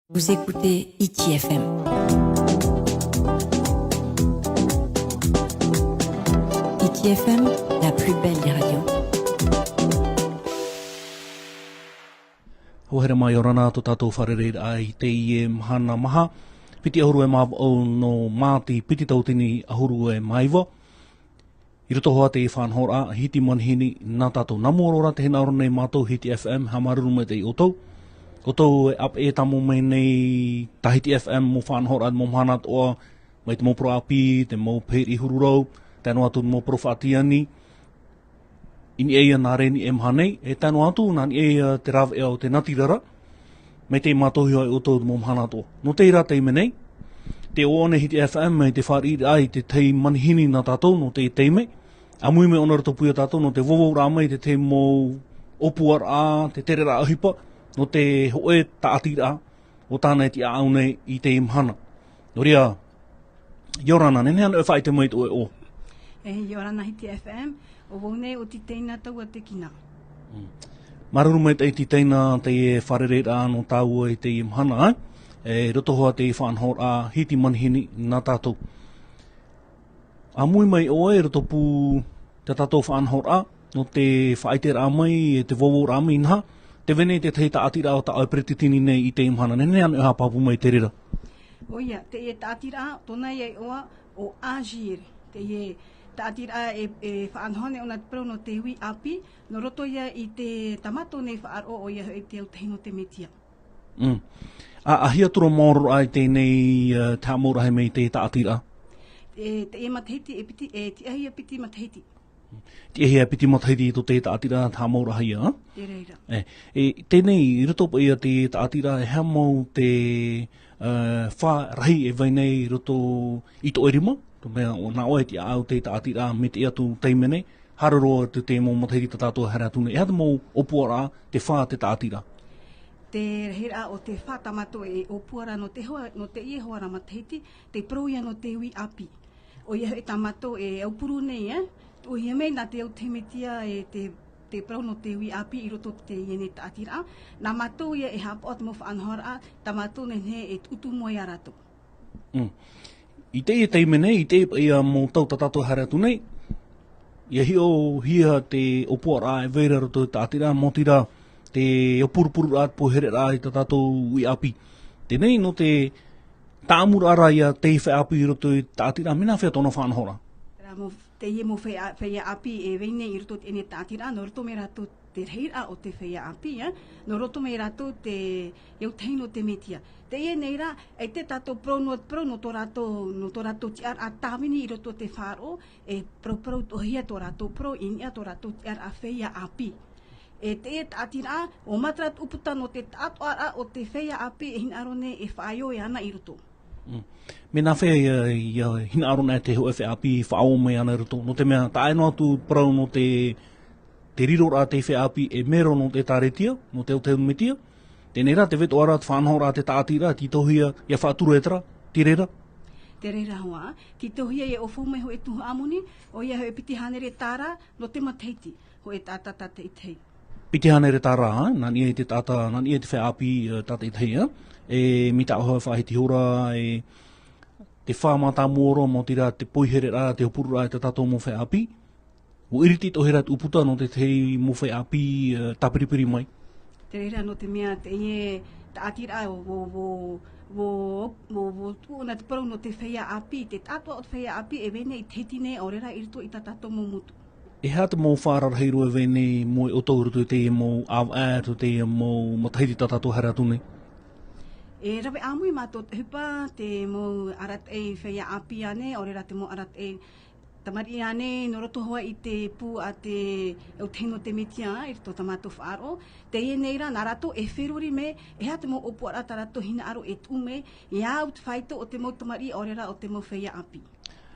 Vous écoutez ITFM. ITFM, la plus belle des radios. Hohere mai o rana to tātou wharereira ai te ie mhana maha. Piti ahuru e māpau no māti piti tautini ahuru e maiwa. I roto hoa te i whanhora hiti manhini nā tātou namorora te hina orone mātou hiti FM ha maruru me te i otou. Otou e ap e tamo mai nei ta hiti FM mo whanhora mo mhana toa mai te mo pro api, te mo peri hururau, tēnu atu mo pro whaatiani. Ini eia nā reni e mhanei, e tēnu atu nā ni eia te rawe e au te natirara, me te mātohi ai otou mo mhana toa. No te ira te menei, te oone hiti FM me te whaari ai te tei manihini nā tātou no te teime, a mui me ona rato puia tātou no te wowo rā mai te te mo opuar a, te tere rā ahipa, no te hoe taatira o tānei ti aune i te imhana. No ria, Yorana, nene anu e whai te mai to e o? Yorana hiti FM, o wone o ti teina tau a te kina. Maruru mai te teina te e wharereira no tāua i te imhana ai, e roto hoa te whanhor a hiti manhini nā tātou. A mui mai o e roto pū te tātou whanhor a, no te whaitera mai e te wowo rā mai nha, te wene te tei taatira o ta au pretitini nei i te imhana. Nene anu e hapapu mai te rira. Oia, te e taatira tona i oa o Agir. Te e taatira e whaanhone o nā te no te hui api, no roto ia i te tamato nei whaaro o ia e te teino te metia. A hia tura moro ai tēnei tā mora hei mei te taatira? Te e matahiti e piti, te ahia piti matahiti. Te ehia piti matahiti i to te taatira tā mora hei a? Te reira. Tēnei, i roto pa ia te taatira e hea mau te wha rahi e vai nei roto i to erima, to mea o nā oe te au te taatira me te atu teimene, hararo te mō matahiti ta tātua hara tune. E hata mō opuara te wha te taatira? Te hera o te whātamato e opuara no te ie hoara matahiti, te prouia no te ui api. O ia e tamato e aupuru nei, o ia mei nā te au temetia e te prau no te ui api i roto te iene taatira. Nā matou ia e hapo at mo whaanhora, ta matou ne e utu moe arato. I te e teimene, i te ia mō tau tatato haratu nei, ia hia te opuara e veira roto te taatira, mō tira te opurupuru rāt pohere rā i tatato ui api. Tenei no te tāmura ara ia te whai api i roto i taatira, mina whea tona whaanhora? Te ie mo whea api e veine i roto ene tātira, no roto me rato te reira o te whea api, no roto me rato te iau teino te metia. Te ie neira, e te tato pro no to rato ti ar a tāwini i roto te whāro, e pro tohia to rato pro, inia to rato ti ar a whea api. E te e tātira, o matrat uputa no te tato ara o te whea api e hinarone e whaio e ana i roto. Me nā whea i hina arona e te hoe whea api whaao mai ana roto. No te mea, ta aino atu parau no te riro rā te whea api e mero no te tāretia, no te auteu metia. Tēnei rā, te veto ara, te whanau rā te tātira, ti tohia ia whaaturu e tera, ti reira? Te reira hoa, ti tohia e o whaume ho e tuhu amuni, o ia ho e piti hanere tāra, no te mateiti, ho e tātata te itei. Piti hanere tāra, nani e te tāta, nani e te whea api tāta i teia, e mita ahoa whahiti hora, e te whamata mōro, mō tira te poihere rā, te hopuru rā e te tato mō whea api. O iriti tohera te uputa no te tei mō whea api tapiripiri mai. Te reira no te mea, te ie tātira o tuona te parau no te whea api, te tātua o te whea api e vene i tetine o rera i rito i ta tato mō mutu. E hea te mō whārarheiro e vene mō i otaurutu te e mō au te e mō matahiti tatato haratune? E rawe amui mātou te hupa, te mō arat e whea api ane, o rera te mō arat e tamari ane, no roto hoa i te pū a te au teino te metia, i rito tamato whaaro. Te ie neira, nā rato e wheruri me, e hea te mō opua rata rato hina aro e tume, i au te whaito o te mō tamari, o rera o te mō whea api.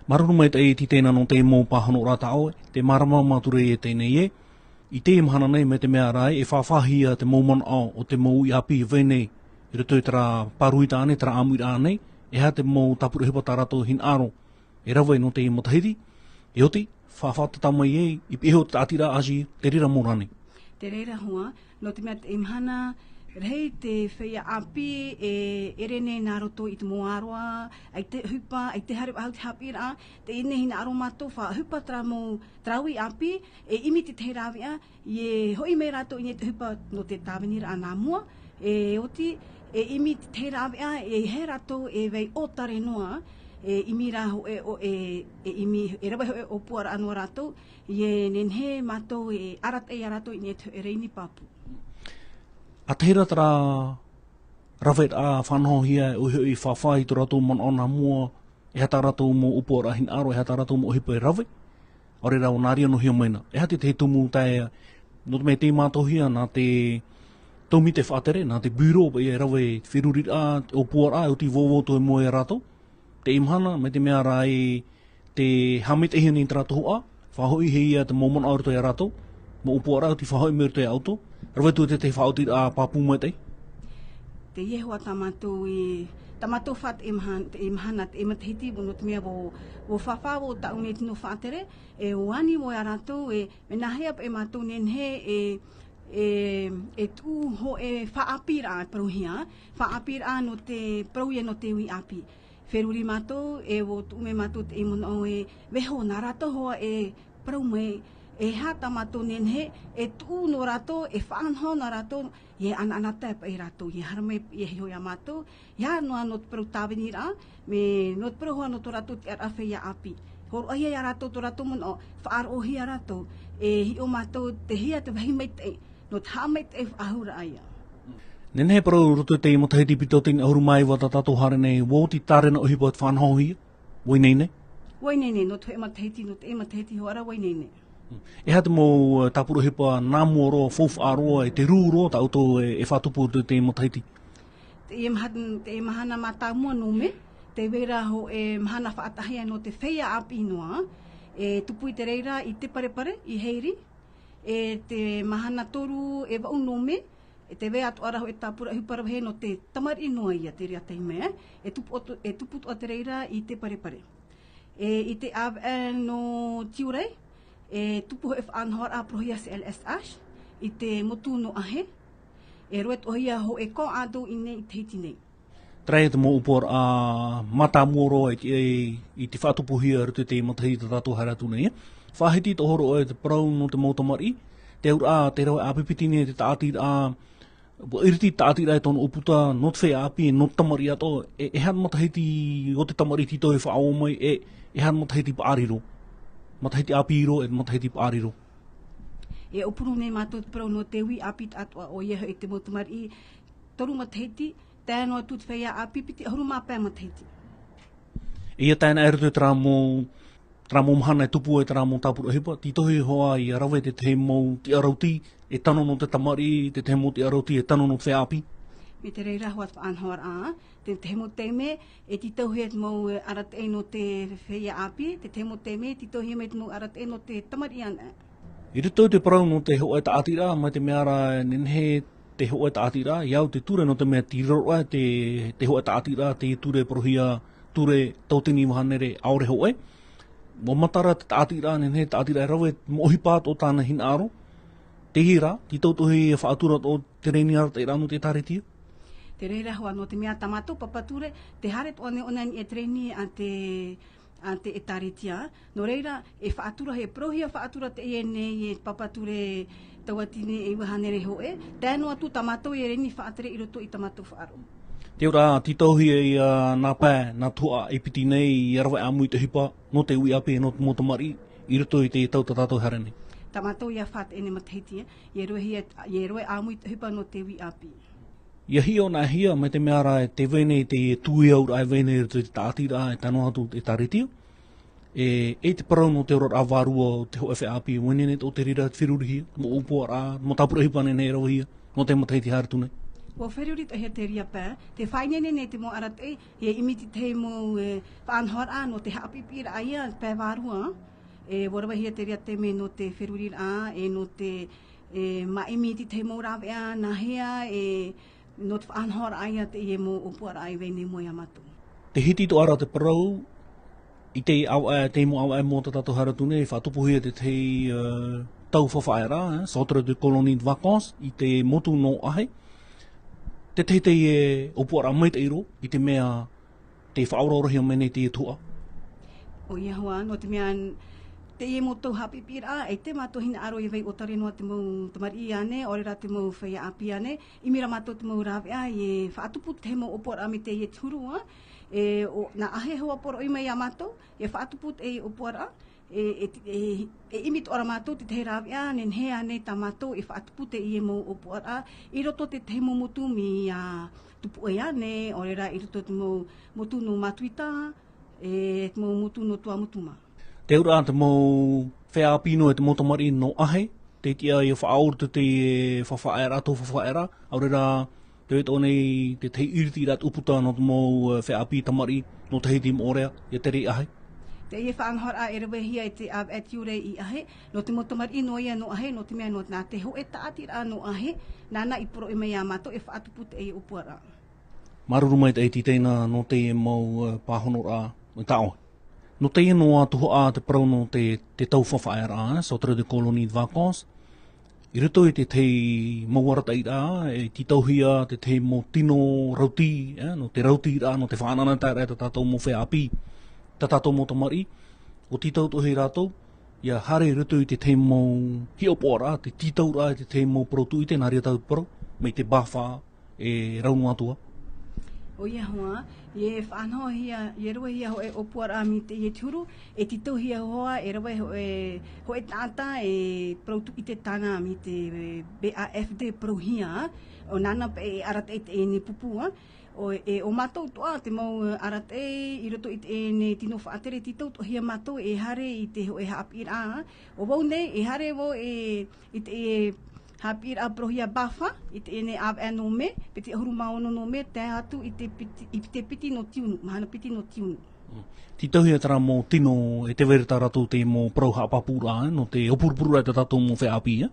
Maruru mai te e ti tēnā no te mō pāhano rata aue, te marama māture e tēnei e. I te imhana nei me te mea rai, e whawhahia te mō mana au o te mō ui api venei, i rito i tera paruita ane, tera amuira ane, e hea te mō tapuru hepa tā rato hin aro. E rawai no te matahiti, e oti, whawhata tamai e, i piho te atira aji, te rira morane. Te reira hoa, no te mea te imhana, Rei te whea api e rene nā roto i te moaroa, ai te hupa, ai te harip au te hapira, te inehi nā aro mato wha hupa traui api, e imi te te rawia, i hoi me rato i te hupa no te tāwenira a nā mua, e oti, e imi te te rawia, e he rato e wei o tare noa, e imi rā ho imi, e rawa ho o puara anua rato, i e nenhe mato e aratei a rato i te reini papu. A te hera tara rawet a whanho hia uhi i whawhai to rato mon ona mua e hata rato mo upo rahin aro e hata rato mo hipo e rawe. Ore rau nāria no hia maina. E hati te tumu tae no te me te mātou hia nā te taumi te whaatere, nā te bureau e rawe whiruri a o puara o ti vovo to e moe rato. Te imhana me te mea rā e te hamit e hia ni tera tohu a, whahoi he ia te momon aur to e rato, mo upo ara o ti whahoi me to e auto. Rawe tu te whaoti a papu mai tei? Te iehoa tamatou tamatou what imhana te ematahiti no te mea wo whawhawo ta unei tino whaatere e wani mo a ratou e me nahea pa e matou nenhe e tu ho e whaapira a paruhia, whaapira no te paruhia no te ui api. Wheruri matou e wo tu me matou te imuna o e weho nā ratou hoa e paru mai e hata matou nenhe, e tu no rato, e whaanho na rato, e anata pa e rato, e haramai e hoi a matou, ia noa no te paru tāwenira, me no te paru hoa no to rato te arawhi ia api. Horo ahia ia rato to rato mono, whaaro hia rato, e hi o matou te hia te wahi mai te, no te hamai te ahura aia. Nenhe paru roto te imotahiti pito tini ahuru mai wa tatato hare nei, wo ti tarena o hipo at whanho hia? Wai nei nei? Wai nei nei, no te ematahiti, no te ematahiti hoara, wai nei nei. E hata mo tapuro hipa nā muoro, fofu aroa, e te rūro, ta auto e whatupu te imotahiti? Te mahana mata mua nume, te wera ho e mahana whaatahia no te whea api noa, e tupui te reira i te parepare, i heiri, e te mahana toru e wau nume, e te wea atu araho e tāpura hupara he no te tamari noa ia te rea teimea, e tupu o te reira i te parepare. E i te no tiurei, e tupu ho e whaanhoar a prohia se LSH, i te motu no ahe, e roet ohia ho e ko ado i nei i te hiti nei. Trai te mo upor a mata moro i te whatupuhia rutu te matahiti tato haratu nei. Whahiti to horo o te parau no te motamari, te ura te rawe apipitini te taati a iriti taati rai tono uputa not whea api e not tamari ato, e han matahiti o te tamari tito e whaao mai, e han matahiti pa ariro. Matahiti apiro e matahiti pa ariro. E opuru nei mātou te parau no te ui api atua o ieho e te motamari, toru matahiti, tēno atu te whea api piti ahuru māpea matahiti. Ia tēnā e rutu tera mō mahana e tupu e tera mō tāpura hipa, ti tohi hoa i arawe te te mō ti arauti, e tano no te tamari, te te mō ti arauti, e tano no te whea api. Me te reira hoa te whaanhoar a, te mo teime, e ti tauhi et mō arat e no te whea api, te mo teime, ti tauhi et mō arat e no te tamari ana. I rutu te parau no te hoa e taatira, mai te meara nenhe te hoa e taatira, iau te ture no te mea tiroa, te hoa e taatira, te ture prohia, ture tautini wahanere aore hoe. Mo matara te taatira, nenhe taatira e rawe mohipāt o tāna hina aro. Te hira, ti tautohi e whaatura o te reini ara te ranu te taretia. Te reira hoa no te mea tamato papature, te haret one onan e treni a te e taretia. No reira, e whaatura he prohia whaatura te e nei e papature tawatine e wahanere hoe. Tēno atu tamato e reni whaatere i roto i tamato whaaro. Te ora, ti tauhi e nā pā, nā tua e piti nei, i arawa amui te hipa, no te ui api, no te motamari, i roto i te tautatato harene. Tamato ia whaat ene matahiti, i roe amui te hipa no te ui api. Ia hia o nā hia, mai te meara te vene, te tui aura ai vene, te tātira, e tano atu te taretia. E te parau no te ora awarua, te ho api, wenene o te rira te whiruri hia, mo upo ara, mo tapura hipa nei rau hia, no te matahiti haratu nei. Wa whiruri to hea te ria pā, te whainene nei te mo arat e, e imiti te mo whaanhoar a, no te hapipira aia, pā warua, e warawa hea te ria te me no te whiruri a, e no te maimiti te mo rawe a, na hea, e no te whaanhoar aia te ie mo upuara ai vene mo ia matu. Te hiti to ara te parau, i te mo au ai mō tatato haratu nei, whatupuhia te tau whawhaera, Centre de Colonie de Vacances, i te motu no ahe. Te e opora mai te iro, I te mea te whaurorohi o mene te tua. O ia hoa, no te mea te ie mo tau hapi pira, e te mātou hina aro i wei o tare noa te mau tamari ane, ore rā te mau whaia api ane, I mira mātou te mau rāwea, e whaatupu te mau opora me te ie turua, na ahe hoa poro i mai a mātou, e whaatupu te opora, imit ora mātou te te rāwea, nen he ane tā mātou, e whaatupu te ie mau opora, I roto te te mau motu mi tupu e ane, ore rā I roto te mau motu no matuita, te mau motu no tua mutuma. Te ura te mau whea pino e te motomari no ahe, te tia I whaaur te whawhaera, tō whawhaera, aurera te wet o nei te te iriti rat uputa no te mau whea pi tamari no te heiti morea, I te rei ahe. Te ie whaanghora e rewe hia I te atiure I ahe, no te motomari no ia no ahe, no te mea no nā te ho e taatira no ahe, nāna I poro e mei a mato e whaatupu te e upuara. Maruru mai te eiti teina no te mau pāhonora o tāo. No te inoa tuho a te parau no te tau whawhaera, so tere de colonie de vacances. I rito I te mauarata I rā, e ti tauhia te mo tino rauti, no te rauti rā, no te whanana tāre te tātou mo whea api, te tātou mo tamari, o ti tau tohi rātou, ia hare rito I te mo hiopo rā, te titau rā, te mo protu I te nāria tau parau, mei te bawha e raunu atua. O ia hoa, e whanhoa hia, e rewe hia ho e opuara mi te ie turu, e titau hia hoa, e rewe ho e tāta e proutu I te tāna mi te BAFD prohia, o nana pe e arate e ne pupua, o mātou toa te mau arate I roto I te ne tino whaatere titau to hia mātou e hare I te ho e haapi rā, o wau nei e hare wo I te hapir a prohia bafa I te ene av no me peti huru maono no me te atu I te piti no tiunu mahana piti no tiunu. Ti tauhia tara mo tino e te vere taratu te mo prauha papura no te opurpura te tatou mo whea api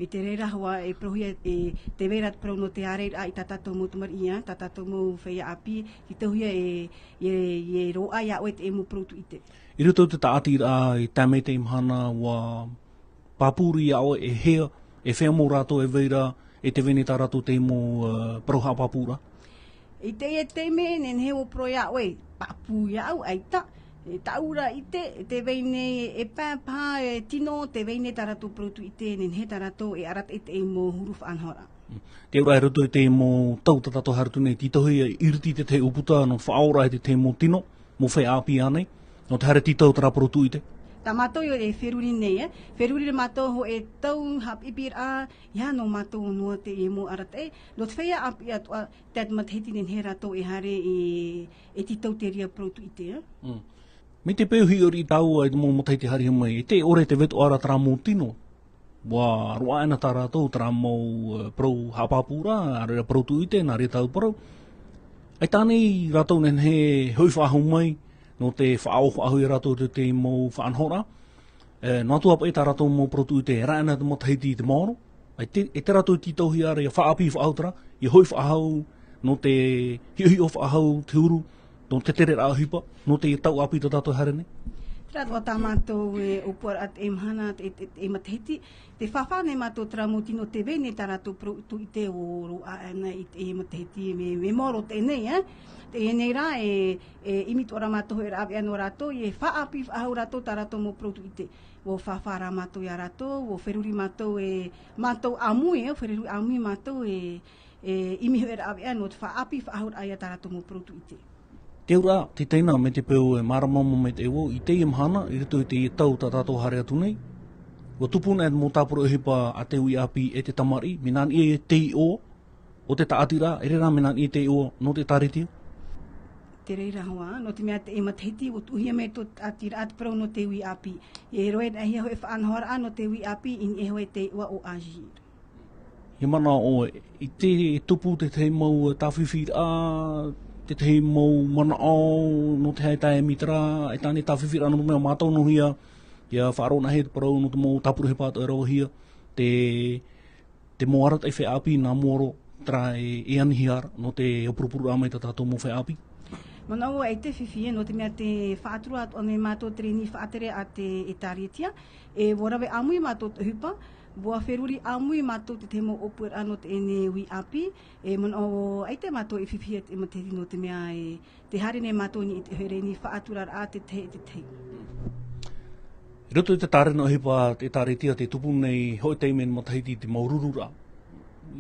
Me te reira hoa e prohia e te vera prau no te are I tatatou mo tumari ia tatatou mo whea api ti tauhia e roa ia o e te mo proutu I te. I ruto te taati rā I tame te imhana wa papuri au e hea e whea mō rātou e veira e te vene tā rātou te mō prauha papura. I te me nen he o proia oe papu iau aita. E taura I te veine e pāpā e tino te veine tā rātou proutu I te nen he tā rātou e arat e te mō huru whanhora. Te ura e ruto e te mō tau tatato harutu nei titohi e iriti te uputa no whaora e te mō tino, mō whea api anei, no te hare titau tā proutu I te. Tā mātou e wheruri nei, wheruri re mātou ho e tau hapipir a, ia no mātou noa te e mō arate, no te whea api atua, te matheti nen he rātou e hare e titau te ria proutu I te. Me te pēhi ori tau e mō matheti hari mai, e te ore te vetu ara tara mō tino, wa roa ena tā rātou tara mō prau hapapura, are proutu I te, nā re tau parau. Ai tānei rātou nen he hui whahu mai, no te whaau whahu I rātou te mō whanhora. No atua pa e tā rātou mō protu I te rāna te motaheiti I te maoro. E te rātou ti tauhi ara I whaapi whautara, I hoi whaahau, no te hihi o whaahau te uru, no te tere rā hipa, no te tau api te tātou harene. Rātua tā mātou e opua at e mahana e matahiti. Te whawhane mātou tera mō tino te vene tā rātou proutu I te o roa ana I te matahiti me moro te nei, Te nei rā e imit ora mātou e rāwe anō rātou, e whaapi whaahau rātou tā rātou mō proutu I te. Wo whawhara mātou I rātou, wo wheruri mātou e mātou amui, wheruri amui mātou e imiho e rāwe anō, te whaapi whaahau aia tā rātou mō proutu I te. Te ura, te teina me te peo e maramama me te ewo, I te imhana, I rito I te tau tā tātou hare atu nei. Wa tupuna e mō tāpuro e hipa a te ui api e te tamari, me nāni e te I o te taatira, e rera me nāni e te I o no te tāretia. Te reira hoa, no te mea te e matahiti, o tuhia me tō atira at parau no te ui api. E roe na hia hoe whaanhora no te ui api, in e hoe te ua o Ajir. He mana o, I te tupu te mau tawhiwhir a, te mau mana o, no te haetai e mitara, e tāne tawhiwhir a no mea mātou no hia, ia whaarona he te parau no te mau tapuru he pātou e rau hia, te mo arat e whea api nā moro, tra e anihi ara, no te opurupuru a mai tātou mo whea api. Mana ua e te whiwhi, no te mea te whaatura atu ane mātou treni whaatere a te e tāretia, e worawe amui mātou te hupa, Boa wheruri amui mātou te temo opur ano te ene ui api, mon o ai te mātou e whiwhia te materi no te mea te harene mātou ni i te here ni whaaturar a te te. Roto i te tārena hipa te tāretia te tupu nei hoi teimen matahiti te maururura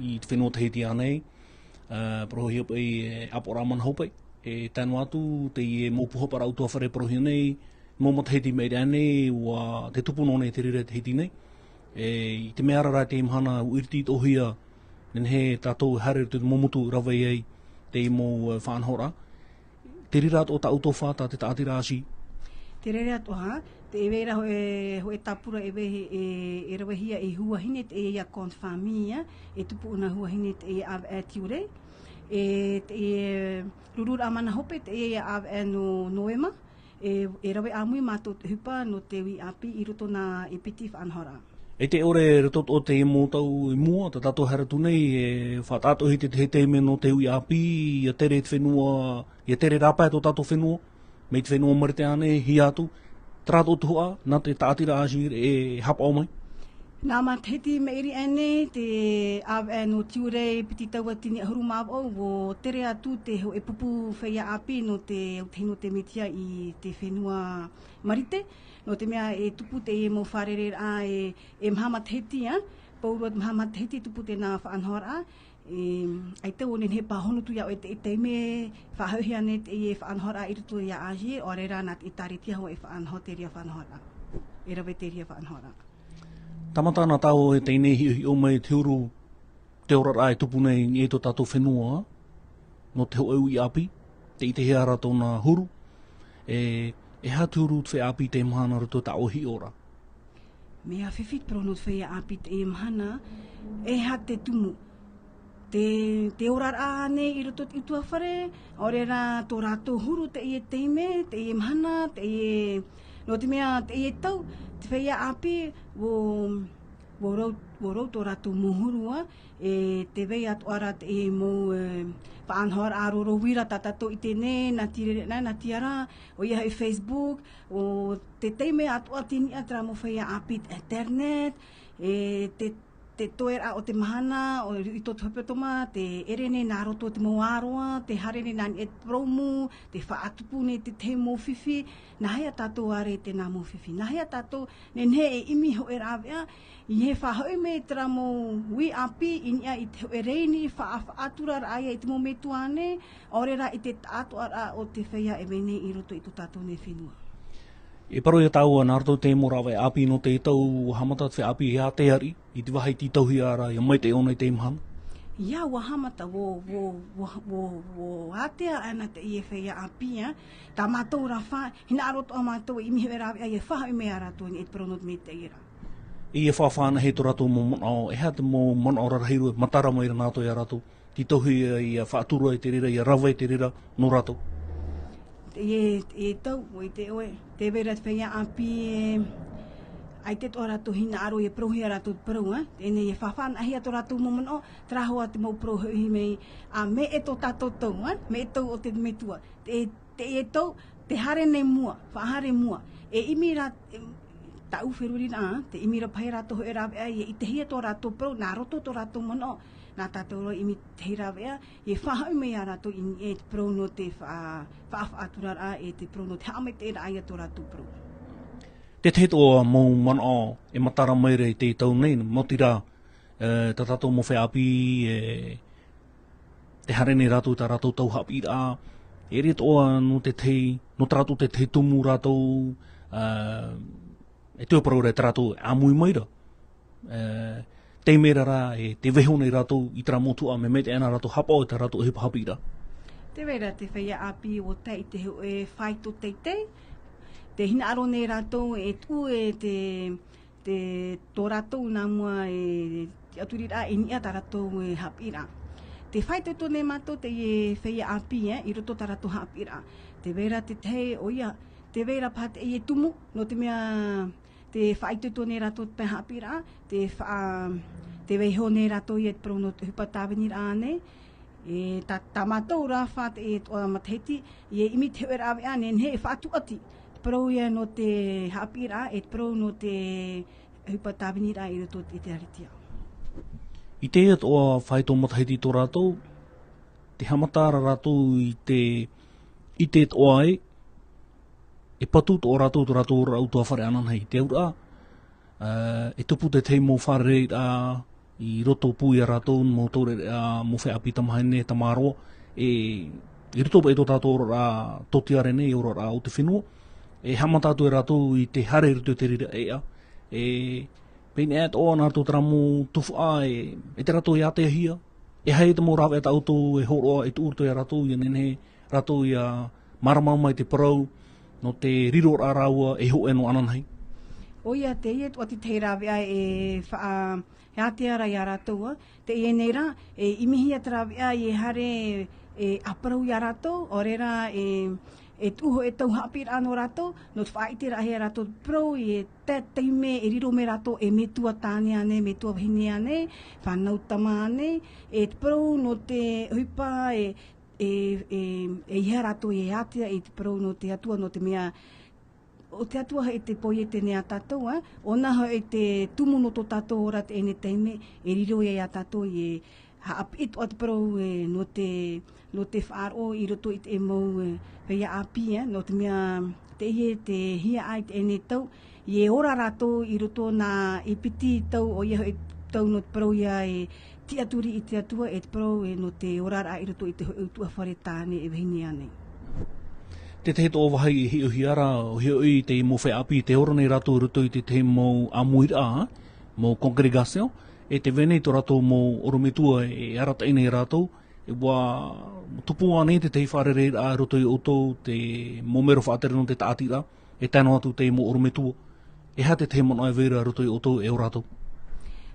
i te whenua tahiti anei. Prohi hipa i aporaman haupai. E tēnu atu te i mōpuha para utua whare prohi nei, mō matahiti meire anei, ua te tupu no nei te rere te hiti nei. I te mea rara te imhana uiriti i tohia, nen he tātou hare te momutu rawai ei te i mō whanhora. Te rira o ta autowhata te tātirāsi. Te rere atoha, te eweira hoe tapura e rawahia e huahine te e a konfamia, e tupu una huahine te e av e tiure, te e rurura amana hope te e av e no noema, e rawe amui mātou te hupa no te wi api i roto nā e piti whanhora. E te ore rotot o te mo tau i mua, ta tato haratu nei, e whātātohi te teime no te ui api, ia tere te whenua, ia tere rapa e to tato whenua, me te whenua marite ane, hi atu, trato tuhua, nā te tātira asir e hapa o mai. Nā matahiti meiri ane, te awe no tiure piti taua tini ahuru māwau, wo tere atu te ho e pupu whaia api no te teino te metia i te whenua marite. No te mea e tupu te e mo wharere a e mhamatahiti, pauruat mhamatahiti tupu te nā whaanhora. Ai te onen he pahono tu iau e te teime whahauhi ane te e whaanhora i rutu ia ahi, o reira nā te taritia ho e whaanhora te ria whaanhora. E rawe te ria whaanhora. Tamata nā tau e teine hi o mai te uru te ora ai tupu nei ni e to tātou whenua, no te ho au i api, te i te hea rato nā huru, e haturu te whea api te mahana rato ta ohi ora. Mea whiwhit prono te whea api te mahana, e ha te tumu. Te ora ane i roto i tua whare, ore rā tō rātou huru te i e teime, te i e mahana, te i e, no te mea te i e tau, te whea api, wo rau tō rātou mohurua, te wei atu ara te i mō whaanhora aroro wira tatato i tēne, nā tiara, o ia hei Facebook, o te teime atu atini atra mo whea api internet, te toera o te mahana, o i tō tuapetoma, te erene nā roto te moaroa, te harene nā e promu, te whaatupu ne te te mōwhiwhi, nā hea tātou are te nā mōwhiwhi. Nā hea tātou, nen he e imi ho e rāwea, i he whahau me tra mō wi api, i nia i te e reini, whaatura rāia i te mō metuane, orera i te tātou ara o te whea e mene i roto i tō tātou ne whenua. E paro ia tāua nā rato te morawe api no te tau hamata te api hea te ari, i te wahai ti tauhi ara, ia mai te ona i te imhana. Ia wa hamata wo atea ana te i e whea api, tā mātou ra wha, hina aroto a mātou i mihe rawe ai e whahau me ara tō i e pronot me te ira. I e whawhana he tō rato mō monao, e hea te mō monao rarahiru, matara mai ra nāto i a rato, ti tauhi i a whaatura i te rira, i a rawa i te rira, no rato. E tau, o i te oe, te vera te whea api, ai te tō rato hina aro i e prohi a rato prau, ene e whawhana ahi a tō rato momono, trahoa te mau prohi mei, a me e tō tātou tau, me e tau o te metua, te e tau, te hare ne mua, whahare mua, e imi ra, tau wheruri nā, te imi ra pai rato ho e rawe ai, i te hia tō rato prau, nā roto tō rato mono, nā tātou roi imi te rawea, e whahau mei a rato i e te prau no te whaafaturar a e te prau no te hame te era ai a tō rato prau. Te te toa mō manao e matara maire i te tau nei, motira ta tātou mō whea api, te harene rato ta rato tau hapi rā, e re toa no te te, no trato te te tumu rato, e teo parau re trato amui maira. Te mera rā, e te weho nei rato i tera motua, me te ana rato hapa o te rato e hipa hapi rā. Te wera te whaia api o te i te e whaito teitei, te hina aro nei rato e tu e te tō rato nā mua e aturi rā e nia ta rato e hapi rā. Te whaito to nei mato te e whaia api i roto ta rato hapi rā. Te wera te te o ia, te wera pat e tumu, no te mea te whaito to nei rato te hapi rā, te weho nei rato i e prono te hupa tāwini rā nei, e tā mātou rā whāt e toa matahiti, i e imi te wera awe ane, he e whātu ati, prou ia no te hapi rā, e prou no te hupa tāwini rā i roto i te aritia. I te at o whai tō matahiti tō rātou, te hamatara rātou i te at o ai, e patu tō rātou rautua whare ananhei. Te aura, e tupu te teimo whare rā i roto pui a rātou, mō tōre mō whai api tamahine, tamaro, i roto pa e tō tātou rā totiare nei, ora rā o te whenua, e hamatatu e rātou i te hare rito te rira ea, pēne at o nā tō tara mō tuwha e te rātou i Aotearoa, e hei te mō rāwe at auto e horoa e tūrto e rātou i nene, rātou i a maramau mai te parau, no te riro rā rāua e ho e no ananhei. O ia te iet o te te rāwe ai e wha Aotearoa i a rātou, te ie nei rā, e imihi at rāwe ai e hare e aparau i a rātou, o rera e tuho e tau hapi rā no rātou, no te whaiti rā hea rātou pro i te teime e riro me rātou e metua tāne ane, metua whine ane, whanau tama ane, e te pro no te hupa e hea rātou e atia e te pro no te atua no te mea, o te atua e te poi e te nea tātou, ona ho e te tumuno tō tātou ora te ene teime, e riro e a tātou e haapit o te pro no te whaaro i roto i te mau whea api, no te mea te ie te hia ai te ene tau, i e ora rātou i roto nā i piti tau o ia e tau no te pro ia e ti aturi i te atua e te pro no te ora rā i roto i te utua whare tāne e wahine ane. Te te tō wahai i hi uhi ara, o hi ui te mo whea api te ora nei rātou i roto i te mo amuira, mo congregation, e te venei tō rātou mo orometua e arata inei rātou, e wā tupu ane te tei wharere a roto i oto te momero whaatere no te tātira, e tēnā atu te mo orometua, e ha te te mona e vera roto i oto e o rātou.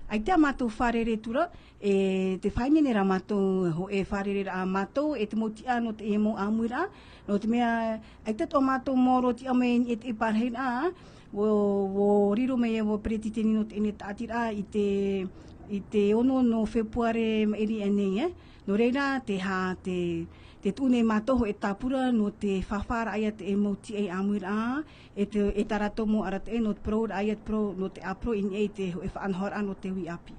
Ai te mātou wharere tura, te whainene rā mātou ho e wharere rā mātou, e te moti no te e mo amuira, no te mea, ai te tō mātou moro ti ame e te parhei rā, wo riro me e wo preti teni no te ene tātira i te ono no Februare eri ene, no reira te ha te tūne mātoho e tāpura no te whawhara aia te e moti e amuira, e tarato mo arate e no te pro aia te pro no te apro in e te e whaanhora no te hui api.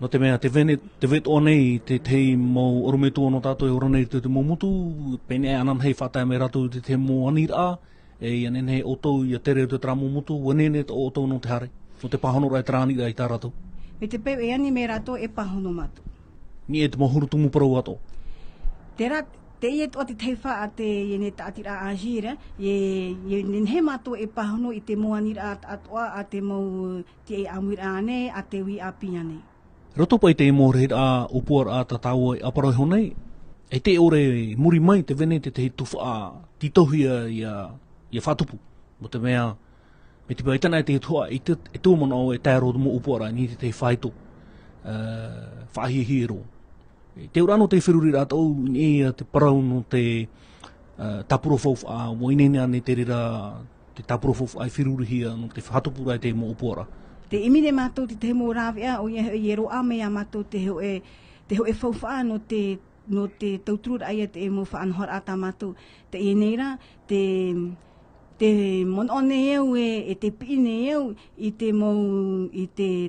No te mea, te vet o nei, te tei mo orometua no tātou e oranei te mo mutu, pene e anan hei whatai me rātou te mo anira, e anen hei otou i a tere te tramo mutu, wanene te otou no te hare, no te pahono rai trānira i tā rātou. Me te peu e ani me rātou e pahono matu. Ni e te mohuru tumu parau ato. Te iet o te teiwha a te iene tātira a jira, e he mātou e pahono i te moanira atoa a te mau te e amuira ane, a te wi api ane. Roto pai te mōrehit a upuar a tataua i aparoi honei, e te ore muri mai te vene te te tuwha a titohia i a whatupu. Mo te mea, me te pai tana e te tua, e tūmana o e tēro mo upuara ni te whaito, whahihiro. Te urano te whiruri rātou, ni te parau no te tapurofof a moinene ane te rira, te tapurofof ai whirurihia no te whatupu rai te mo upuara. Te imine mātou te te mō rāwea o i roa mea mātou te ho e whauwha no te tauturura aia te e mō whaanhora ata mātou. Te e neira, te monone eu e te pine eu i te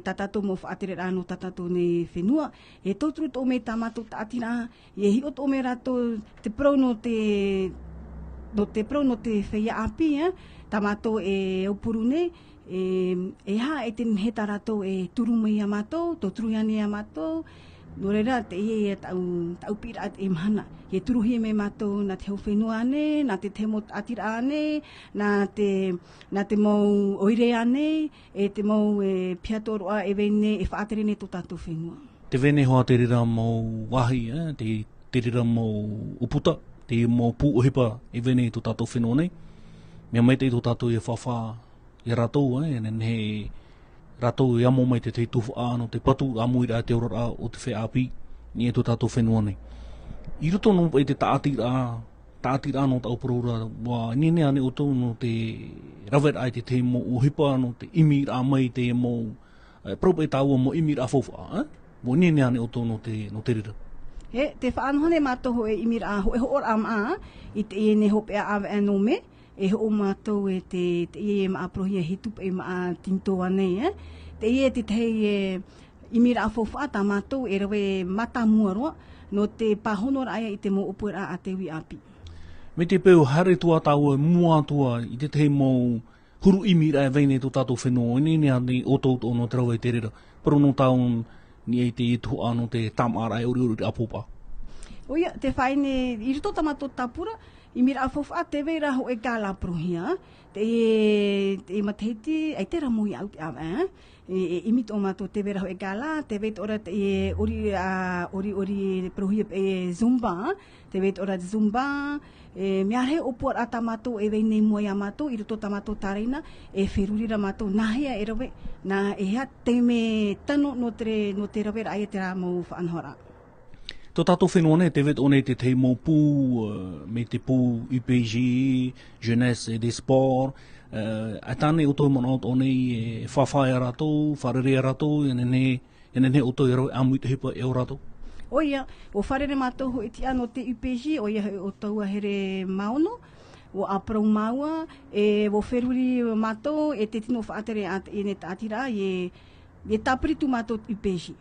tatato mō whaatere rā no tatato ne whenua. E tauturu tō me tā mātou tātira, e hiot o me rātou te prau no te whaia api, tā mātou e upuru ne, e ha e te heta rātou e turu mai a mātou, tō turuiane a mātou, no reira te ie e tau pira e mahana. E turuhi me mātou na te hau whenua ane, na te te mo atira ane, na te mau oire ane, e te mau piatoroa e vene e whaatere ne tō tātou whenua. Te vene hoa te rira mau wahi, te rira mau uputa, te mau pūohipa e vene tō tātou whenua nei. Mea mai te tō tātou e whawha i rātou, nen he rātou i amo mai te tuwha no te patu amuira te ora o te whea api, ni e tō tātou whenua nei. I roto no i te tātira no tau parura, wā nene ane o tō no te rawet ai te mo uhipa no te imi rā mai te mo, prope tāua mo imi rā fōwha, wā nene ane o tō no te rira. Te whaanhone mātoho e imi rā ho e ho ora ama, i te e ne hopea awe anō me, e ho mātou e te ie maa prohi e hitu e maa tintoa nei, te ie te tei imira a fofa ta mātou e rawe matamua roa, no te pahonora aia i te mo upura a te wi api. Me te peu hare tua tau mua tua i te tei mō huru imira e veine tō tātou whenua, ni ni o tōt ono te rawe te rera, pero no taun ni e te itu ano te tamara e uri te apopa. Oia, te whaine, i rito tamato tapura, i mira a fofa te veira ho e kāla prohia, te matehiti, ai te ramui au te awa, i mito o mato te veira ho e kāla, te veit ora te ori prohia e Zumba, te veit ora Zumba, mea re opua a tamato e vei nei mua ia mato, i rito tamato tareina, e wherurira mato, nahea e rawe, na e hea te me tano no te rawe ai te rā mō whaanhora. Tō tātou whenua ne, te vet o ne te tei mō pū, me te pū UPG, Jeunesse et des Sports, a tāne o tō mana o nei e whawhai a ratou, wharere a ratou, ene ne o tō i rau amui te hipa e o ratou. Oia, o wharere mātou ho iti ano te UPG, oia o tau a here maono, o aprau maua, e o wheruri mātou, e te tino whaatere e ne tātira, e tāpiritu mātou UPG.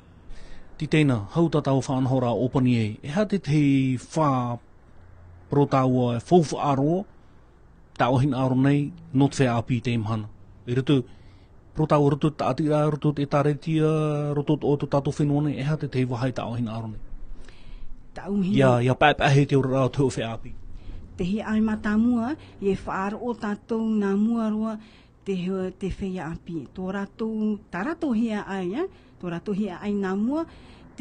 Ti teina, hau tatau whanhora opani e ha te tei wha protaua e fauwha aro, tau hin aro nei, not whea api te imhana. E rutu, protaua rutu tātira, rutu te taretia, rutu o tu tātou whenua nei, e ha te tei wahai tau hin aro nei. Tau hina. Ia pāpahe te ora rao tau whea api. Te hi ai matamua, e whaaro o tātou nā mua roa te whea api. Tō ratou, tā ratou hia ai, tō ratou hia ai nā mua,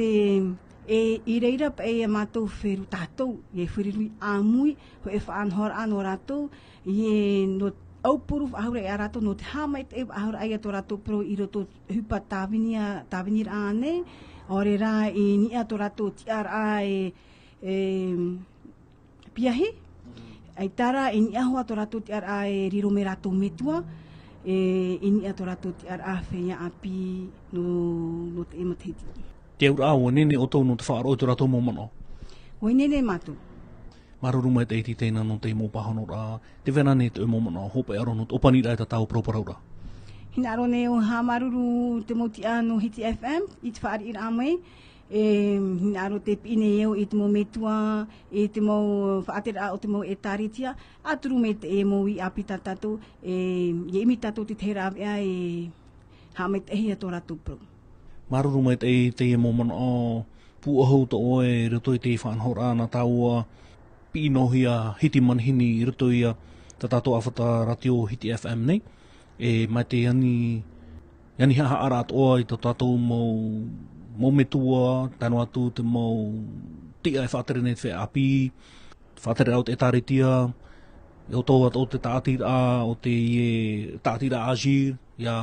i reira pa e mātou wheru tātou, e wherirui āmui, ho e whaanhora anō rātou, i no aupuru whaahura e a rātou, no te hāmait e whaahura ai a tō rātou, pero i roto hupa tāwinir āne, ore rā i nia tō rātou tiar a piahi, ai tara i nia hoa tō rātou tiar a riro me rātou metua, i nia tō rātou tiar a whea api no te emateti. Te aura aua nene o tau no te whaaro o te rato mōmano. Oi nene mātou. Maruru mai te iti teina no te mō pahano rā. Te wena ne te mōmano, hopa e aro no te opani rai ta tau proparaura. Hina aro ne o hā maruru te moti no Hiti FM, i te whaari ira amai. Hina aro te pine eo i te mō metua, i te mō whaatera o te mō e tāritia. Aturu me te e mō i api tātou, i imi tātou te tera awea hā mai te ehi a tō rātou pro. Maruru mai te e mōmana o pūahau to oe rito i te whanhora ana tāua pinohia hiti manhini i rito i a tātou awhata ratio Hiti FM nei. E mai te yani haha arat oa i tātou mō metua, tano atu te mō tia e whaatere nei te whea api, whaatere au te tāretia, e o tō o te tātira, o te tātira Azir, ia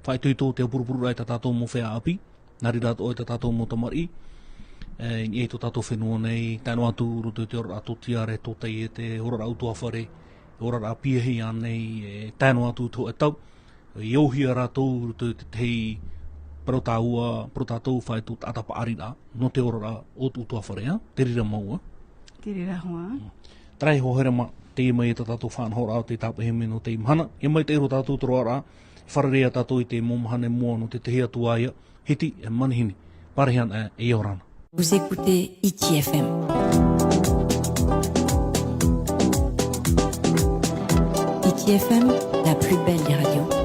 whai tuito te upurupuru rai ta tātou mō whea api, nari rato oi ta tātou mō tamari, i e tō tātou whenua nei, tēnu atu rutu te ora atu tiare tō te i te ora rautua whare, ora rā piehi anei, tēnu atu tō e tau, i auhia ratou rutu te tei protātou whai tō tātapa arina, no te ora rā o tūtua whare, te rira maua. Te rira hoa. Trai ho hera ma, te mai e ta tātou whanhora o te tāpaheme no te imhana, e mai te ero tātou toro ara, wharerea tātou i te momahane mua no te tehia tuaia, hiti e manihini, parehan e orana. Vous écoutez Hiti FM. Hiti FM, la plus belle des radios.